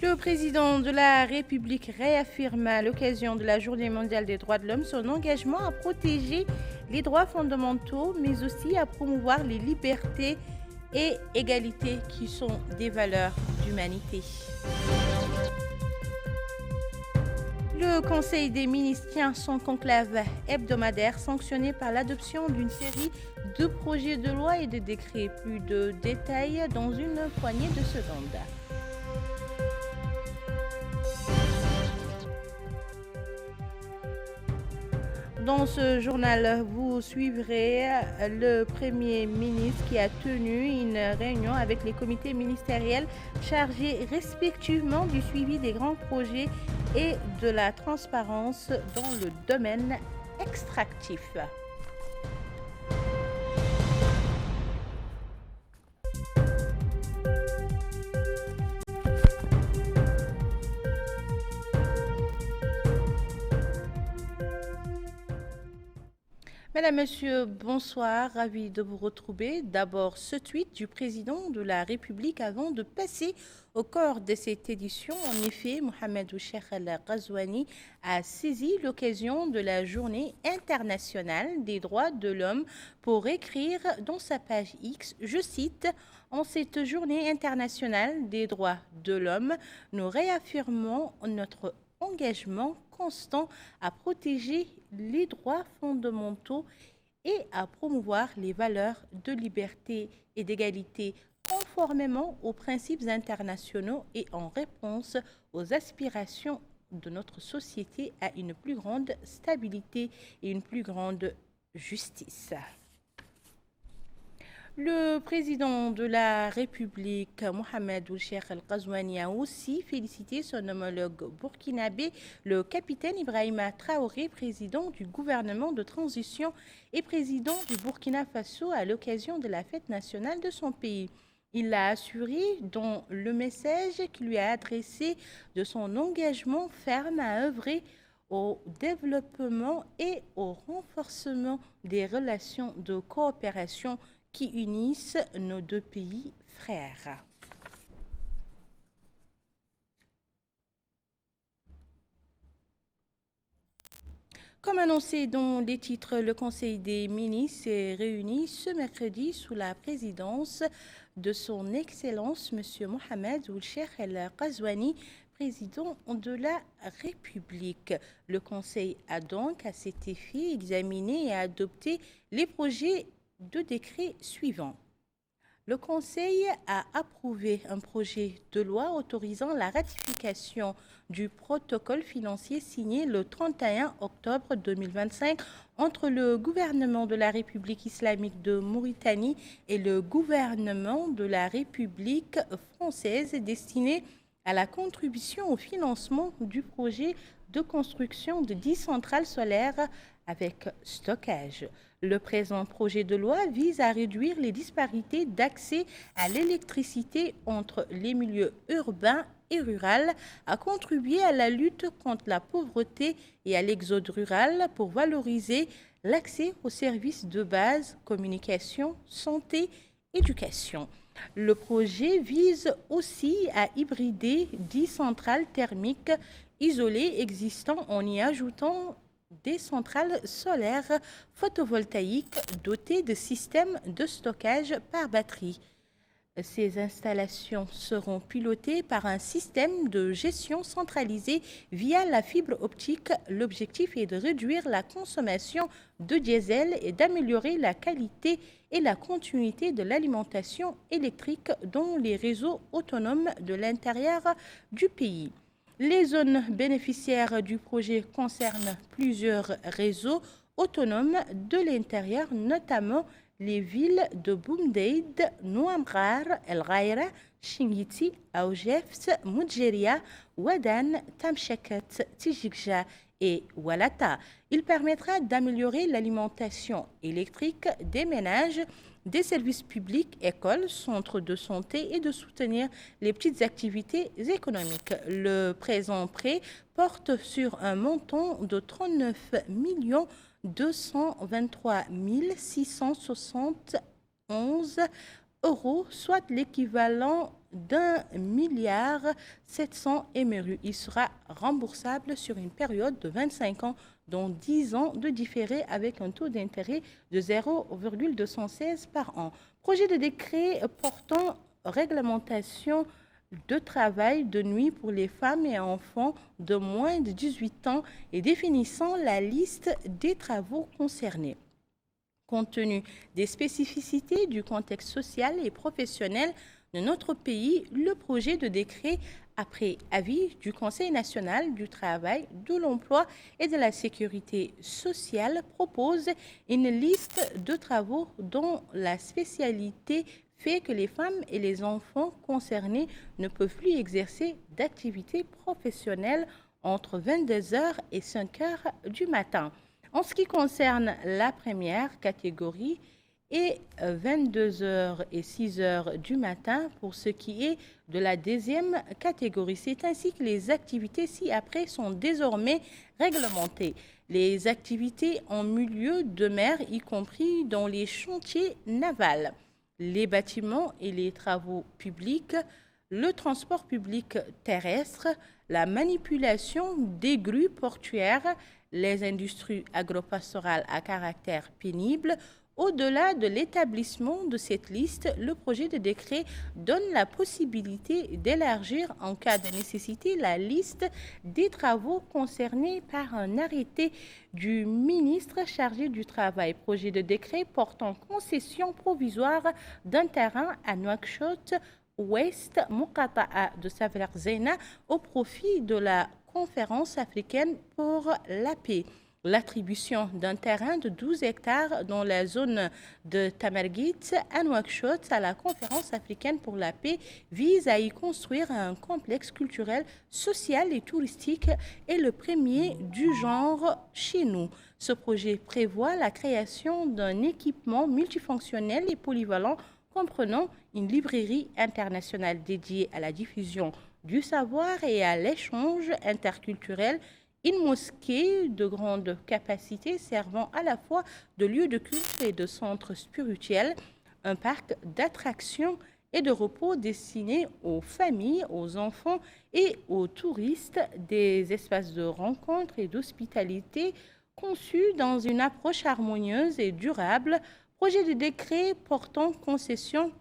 Le président de la République réaffirme à l'occasion de la Journée mondiale des droits de l'homme son engagement à protéger les droits fondamentaux, mais aussi à promouvoir les libertés et égalités qui sont des valeurs d'humanité. Le Conseil des ministres tient son conclave hebdomadaire sanctionné par l'adoption d'une série de projets de loi et de décrets. Plus de détails dans une poignée de secondes. Dans ce journal, vous suivrez le Premier ministre qui a tenu une réunion avec les comités ministériels chargés respectivement du suivi des grands projets et de la transparence dans le domaine extractif. Mesdames, Messieurs, bonsoir, ravi de vous retrouver. D'abord, ce tweet du président de la République avant de passer au corps de cette édition. En effet, Mohamed Cheikh Al-Ghazouani a saisi l'occasion de la Journée internationale des droits de l'homme pour écrire dans sa page X, je cite, « En cette Journée internationale des droits de l'homme, nous réaffirmons notre engagement constant à protéger les droits fondamentaux et à promouvoir les valeurs de liberté et d'égalité conformément aux principes internationaux et en réponse aux aspirations de notre société à une plus grande stabilité et une plus grande justice. » Le président de la République, Mohamed Cheikh Al-Ghazouani, a aussi félicité son homologue burkinabé, le capitaine Ibrahima Traoré, président du gouvernement de transition et président du Burkina Faso à l'occasion de la fête nationale de son pays. Il l'a assuré dans le message qu'il lui a adressé de son engagement ferme à œuvrer au développement et au renforcement des relations de coopération qui unissent nos deux pays frères. Comme annoncé dans les titres, le Conseil des ministres s'est réuni ce mercredi sous la présidence de son Excellence M. Mohamed Cheikh Al-Ghazouani, président de la République. Le Conseil a donc, à cet effet, examiné et adopté les projets de décret suivants. Le Conseil a approuvé un projet de loi autorisant la ratification du protocole financier signé le 31 octobre 2025 entre le gouvernement de la République islamique de Mauritanie et le gouvernement de la République française destiné à la contribution au financement du projet de construction de 10 centrales solaires avec stockage. Le présent projet de loi vise à réduire les disparités d'accès à l'électricité entre les milieux urbains et ruraux, à contribuer à la lutte contre la pauvreté et à l'exode rural pour valoriser l'accès aux services de base, communication, santé, éducation. Le projet vise aussi à hybrider 10 centrales thermiques isolées existantes en y ajoutant des centrales solaires photovoltaïques dotées de systèmes de stockage par batterie. Ces installations seront pilotées par un système de gestion centralisé via la fibre optique. L'objectif est de réduire la consommation de diesel et d'améliorer la qualité et la continuité de l'alimentation électrique dans les réseaux autonomes de l'intérieur du pays. Les zones bénéficiaires du projet concernent plusieurs réseaux autonomes de l'intérieur, notamment les villes de Boumdeid, Nouamrar, El Ghaïra, Chingiti, Aoujefs, Moudjeria, Ouadan, Tamchakat, Tijikja et Walata. Il permettra d'améliorer l'alimentation électrique des ménages, des services publics, écoles, centres de santé et de soutenir les petites activités économiques. Le présent prêt porte sur un montant de 39 223 671 euros, soit l'équivalent d'1,7 milliard émerus. Il sera remboursable sur une période de 25 ans, dont 10 ans de différé avec un taux d'intérêt de 0,216 par an. Projet de décret portant réglementation de travail de nuit pour les femmes et enfants de moins de 18 ans et définissant la liste des travaux concernés. Compte tenu des spécificités du contexte social et professionnel de notre pays, le projet de décret, après avis du Conseil national du travail, de l'emploi et de la sécurité sociale, propose une liste de travaux dont la spécialité fait que les femmes et les enfants concernés ne peuvent plus exercer d'activité professionnelle entre 22 heures et 5 heures du matin. En ce qui concerne la première catégorie, et 22 heures et 6 heures du matin pour ce qui est de la deuxième catégorie. C'est ainsi que les activités ci-après sont désormais réglementées. Les activités en milieu de mer, y compris dans les chantiers navals, les bâtiments et les travaux publics, le transport public terrestre, la manipulation des grues portuaires, les industries agropastorales à caractère pénible. Au-delà de l'établissement de cette liste, le projet de décret donne la possibilité d'élargir en cas de nécessité la liste des travaux concernés par un arrêté du ministre chargé du Travail. Projet de décret portant concession provisoire d'un terrain à Nouakchott Ouest, Mokata'a de Savler Zena, au profit de la Conférence africaine pour la paix. L'attribution d'un terrain de 12 hectares dans la zone de Tamarguit à Nouakchott à la Conférence africaine pour la paix vise à y construire un complexe culturel, social et touristique et le premier du genre chez nous. Ce projet prévoit la création d'un équipement multifonctionnel et polyvalent comprenant une librairie internationale dédiée à la diffusion du savoir et à l'échange interculturel, une mosquée de grande capacité servant à la fois de lieu de culte et de centre spirituel, un parc d'attractions et de repos destiné aux familles, aux enfants et aux touristes, des espaces de rencontre et d'hospitalité conçus dans une approche harmonieuse et durable. Projet de décret portant concession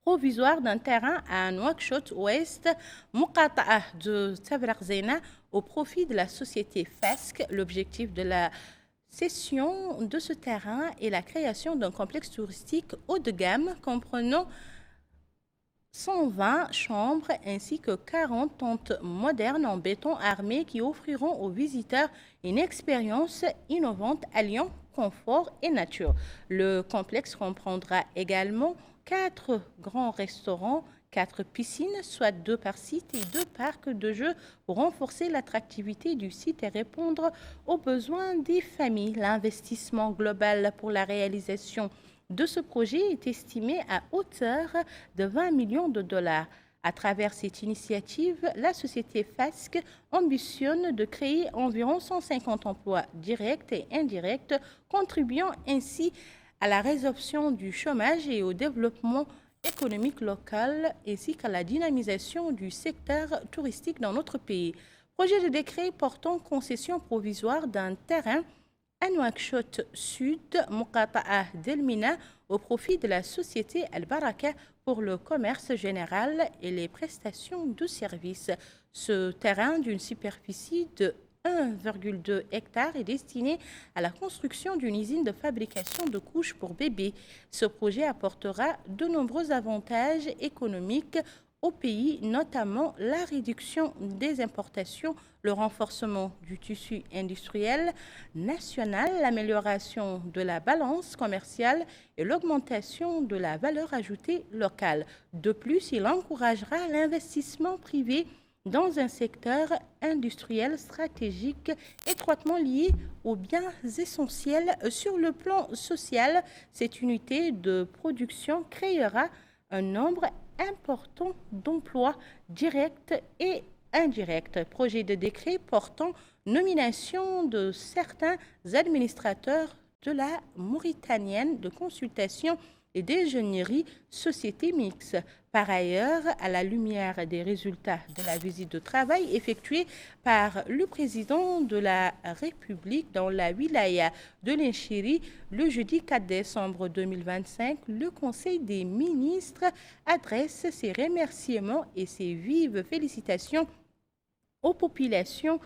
provisoire d'un terrain à Nouakchott Ouest, Mokata'a de Savler Zena, au profit de la société FASC. L'objectif de la cession de ce terrain est la création d'un complexe touristique haut de gamme comprenant 120 chambres ainsi que 40 tentes modernes en béton armé qui offriront aux visiteurs une expérience innovante alliant confort et nature. Le complexe comprendra également 4 grands restaurants, 4 piscines, soit 2 par site et 2 parcs de jeux pour renforcer l'attractivité du site et répondre aux besoins des familles. L'investissement global pour la réalisation de ce projet est estimé à hauteur de 20 millions de dollars. À travers cette initiative, la société FASC ambitionne de créer environ 150 emplois directs et indirects, contribuant ainsi à la résorption du chômage et au développement économique local, ainsi qu'à la dynamisation du secteur touristique dans notre pays. Projet de décret portant concession provisoire d'un terrain à Nouakchott Sud, Mokata'a Delmina, au profit de la société Al-Baraka pour le commerce général et les prestations de services. Ce terrain d'une superficie de 1,2 hectares est destiné à la construction d'une usine de fabrication de couches pour bébés. Ce projet apportera de nombreux avantages économiques au pays, notamment la réduction des importations, le renforcement du tissu industriel national, l'amélioration de la balance commerciale et l'augmentation de la valeur ajoutée locale. De plus, il encouragera l'investissement privé dans un secteur industriel stratégique étroitement lié aux biens essentiels. Sur le plan social, cette unité de production créera un nombre important d'emplois directs et indirects. Projet de décret portant nomination de certains administrateurs de la Mauritanienne de consultation et d'ingénierie société mixte. Par ailleurs, à la lumière des résultats de la visite de travail effectuée par le président de la République dans la wilaya de l'Inchiri le jeudi 4 décembre 2025, le Conseil des ministres adresse ses remerciements et ses vives félicitations aux populations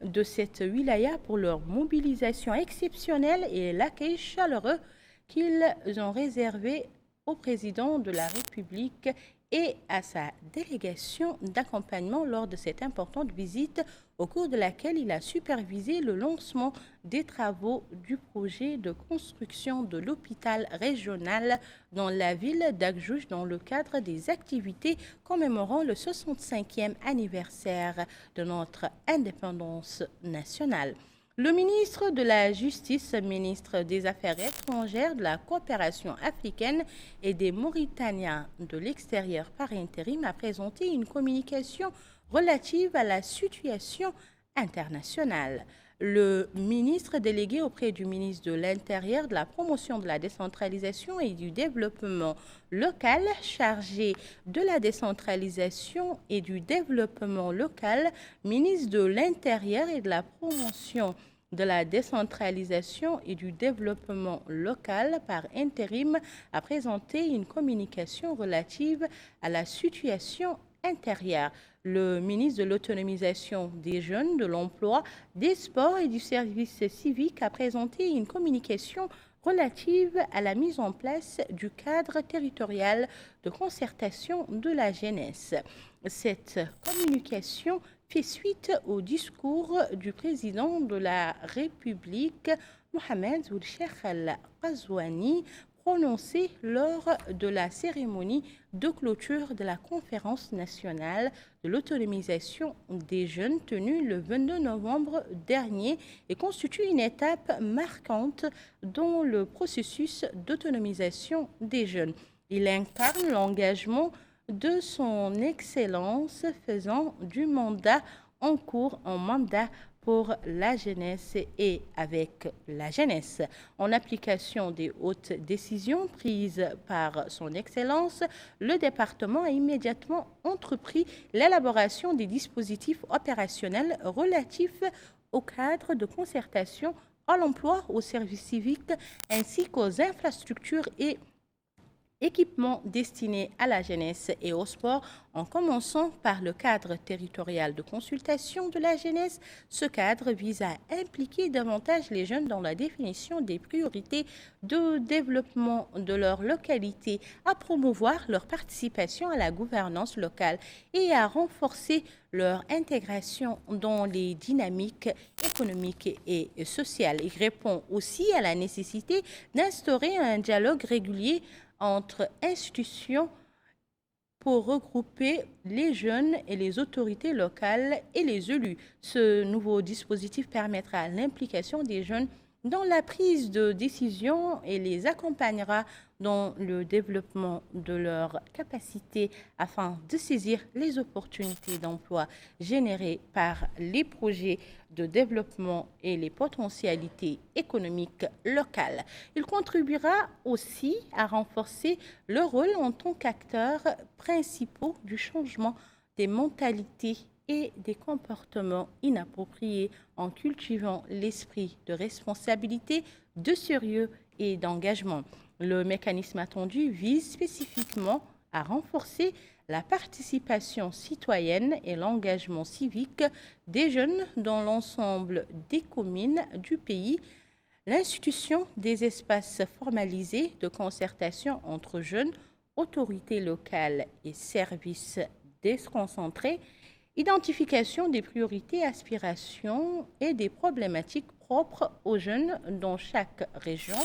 de cette wilaya pour leur mobilisation exceptionnelle et l'accueil chaleureux qu'ils ont réservé au président de la République et à sa délégation d'accompagnement lors de cette importante visite au cours de laquelle il a supervisé le lancement des travaux du projet de construction de l'hôpital régional dans la ville d'Agjouj dans le cadre des activités commémorant le 65e anniversaire de notre indépendance nationale. Le ministre de la Justice, ministre des Affaires étrangères, de la coopération africaine et des Mauritaniens de l'extérieur par intérim a présenté une communication relative à la situation internationale. Le ministre délégué auprès du ministre de l'Intérieur, de la promotion de la décentralisation et du développement local, chargé de la décentralisation et du développement local, ministre de l'Intérieur et de la promotion de la décentralisation et du développement local par intérim, a présenté une communication relative à la situation intérieure. Le ministre de l'Autonomisation des jeunes, de l'Emploi, des Sports et du Service civique a présenté une communication relative à la mise en place du cadre territorial de concertation de la jeunesse. Cette communication fait suite au discours du président de la République, Mohamed Ould Cheikh Al Ghazouani, prononcé lors de la cérémonie de clôture de la conférence nationale de l'autonomisation des jeunes tenue le 22 novembre dernier et constitue une étape marquante dans le processus d'autonomisation des jeunes. Il incarne l'engagement de son Excellence faisant du mandat en cours en mandat pour la jeunesse et avec la jeunesse. En application des hautes décisions prises par son Excellence, le département a immédiatement entrepris l'élaboration des dispositifs opérationnels relatifs au cadre de concertation à l'emploi, au service civique ainsi qu'aux infrastructures et équipements destinés à la jeunesse et au sport, en commençant par le cadre territorial de consultation de la jeunesse. Ce cadre vise à impliquer davantage les jeunes dans la définition des priorités de développement de leur localité, à promouvoir leur participation à la gouvernance locale et à renforcer leur intégration dans les dynamiques économiques et sociales. Il répond aussi à la nécessité d'instaurer un dialogue régulier entre institutions pour regrouper les jeunes et les autorités locales et les élus. Ce nouveau dispositif permettra l'implication des jeunes dans la prise de décision et les accompagnera dans le développement de leurs capacités afin de saisir les opportunités d'emploi générées par les projets de développement et les potentialités économiques locales. Il contribuera aussi à renforcer le rôle en tant qu'acteur principal du changement des mentalités et des comportements inappropriés en cultivant l'esprit de responsabilité, de sérieux et d'engagement. Le mécanisme attendu vise spécifiquement à renforcer la participation citoyenne et l'engagement civique des jeunes dans l'ensemble des communes du pays, l'institution des espaces formalisés de concertation entre jeunes, autorités locales et services déconcentrés, identification des priorités, aspirations et des problématiques propres aux jeunes dans chaque région,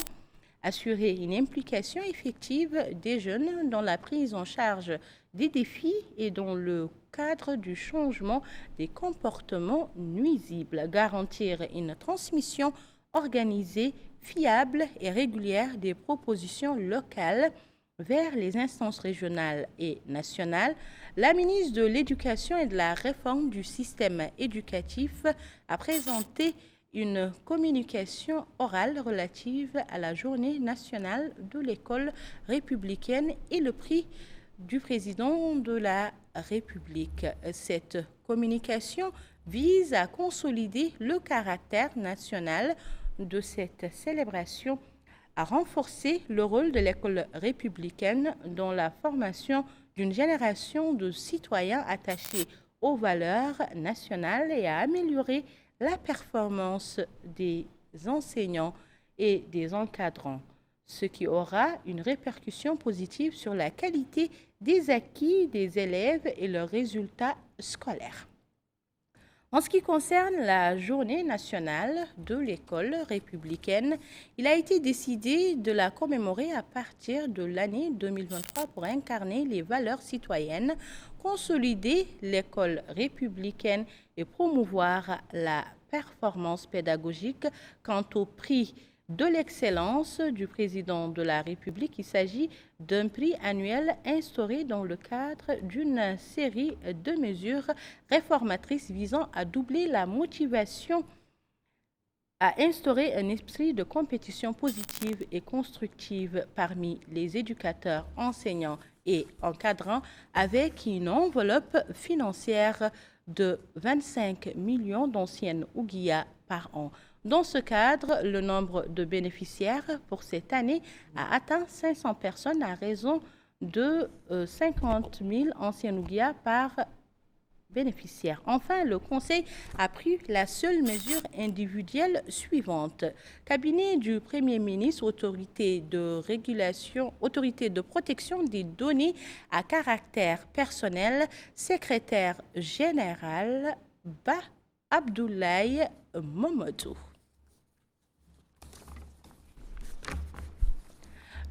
assurer une implication effective des jeunes dans la prise en charge des défis et dans le cadre du changement des comportements nuisibles, garantir une transmission organisée, fiable et régulière des propositions locales vers les instances régionales et nationales. La ministre de l'Éducation et de la Réforme du système éducatif a présenté une communication orale relative à la Journée nationale de l'école républicaine et le prix du président de la République. Cette communication vise à consolider le caractère national de cette célébration, à renforcer le rôle de l'école républicaine dans la formation d'une génération de citoyens attachés aux valeurs nationales et à améliorer la performance des enseignants et des encadrants, ce qui aura une répercussion positive sur la qualité des acquis des élèves et leurs résultats scolaires. En ce qui concerne la Journée nationale de l'école républicaine, il a été décidé de la commémorer à partir de l'année 2023 pour incarner les valeurs citoyennes, consolider l'école républicaine et promouvoir la performance pédagogique. Quant au prix de l'excellence du président de la République, il s'agit d'un prix annuel instauré dans le cadre d'une série de mesures réformatrices visant à doubler la motivation, à instaurer un esprit de compétition positive et constructive parmi les éducateurs, enseignants et encadrants, avec une enveloppe financière de 25 millions d'anciennes ouguiya par an. Dans ce cadre, le nombre de bénéficiaires pour cette année a atteint 500 personnes à raison de 50 000 anciennes ouguiya par bénéficiaires. Enfin, le Conseil a pris la seule mesure individuelle suivante. Cabinet du Premier ministre, autorité de régulation, autorité de protection des données à caractère personnel, secrétaire général Ba Abdoulaye Momodou.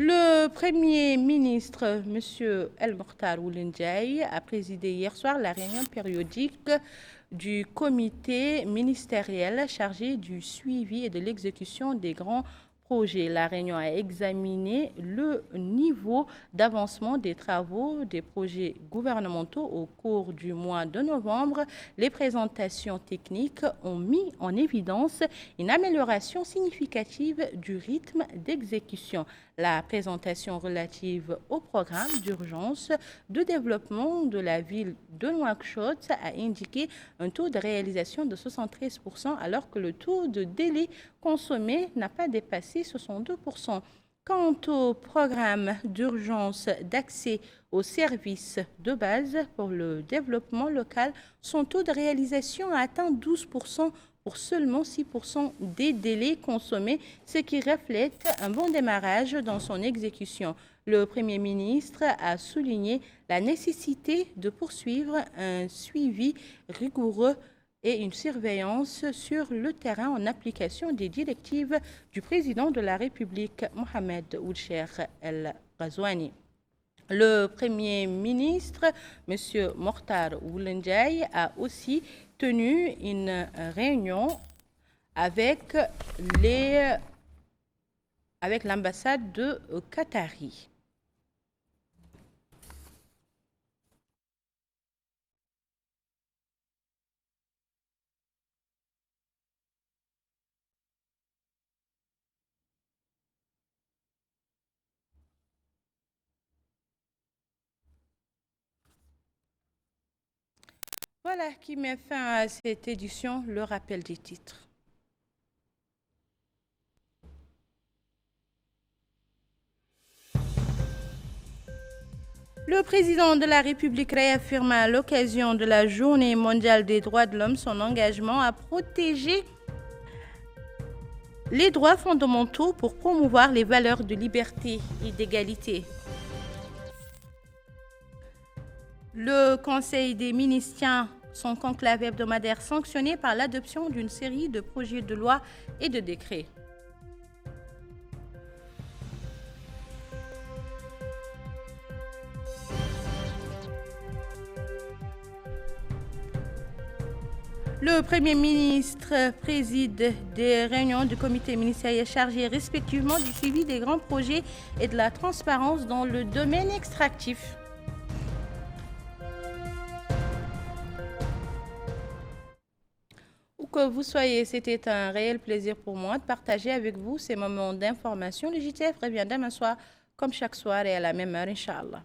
Le Premier ministre, M. El Mokhtar Ould Ndiaye, a présidé hier soir la réunion périodique du comité ministériel chargé du suivi et de l'exécution des grands projets. La réunion a examiné le niveau d'avancement des travaux des projets gouvernementaux au cours du mois de novembre. Les présentations techniques ont mis en évidence une amélioration significative du rythme d'exécution. La présentation relative au programme d'urgence de développement de la ville de Nouakchott a indiqué un taux de réalisation de 73%, alors que le taux de délai consommé n'a pas dépassé 62%. Quant au programme d'urgence d'accès aux services de base pour le développement local, son taux de réalisation a atteint 12% pour seulement 6% des délais consommés, ce qui reflète un bon démarrage dans son exécution. Le Premier ministre a souligné la nécessité de poursuivre un suivi rigoureux et une surveillance sur le terrain en application des directives du président de la République, Mohamed Ould El Ghazouani. Le Premier ministre, M. Mokhtar Ould Ndiaye, a aussi tenu une réunion avec l'ambassade de Qatari. Voilà qui met fin à cette édition, le rappel des titres. Le président de la République réaffirme à l'occasion de la Journée mondiale des droits de l'homme son engagement à protéger les droits fondamentaux pour promouvoir les valeurs de liberté et d'égalité. Le Conseil des ministres tient son conclave hebdomadaire sanctionné par l'adoption d'une série de projets de loi et de décrets. Le Premier ministre préside des réunions du comité ministériel chargé respectivement du suivi des grands projets et de la transparence dans le domaine extractif. Au que vous soyez. C'était un réel plaisir pour moi de partager avec vous ces moments d'information. Le JTF revient demain soir, comme chaque soir et à la même heure, Inch'Allah.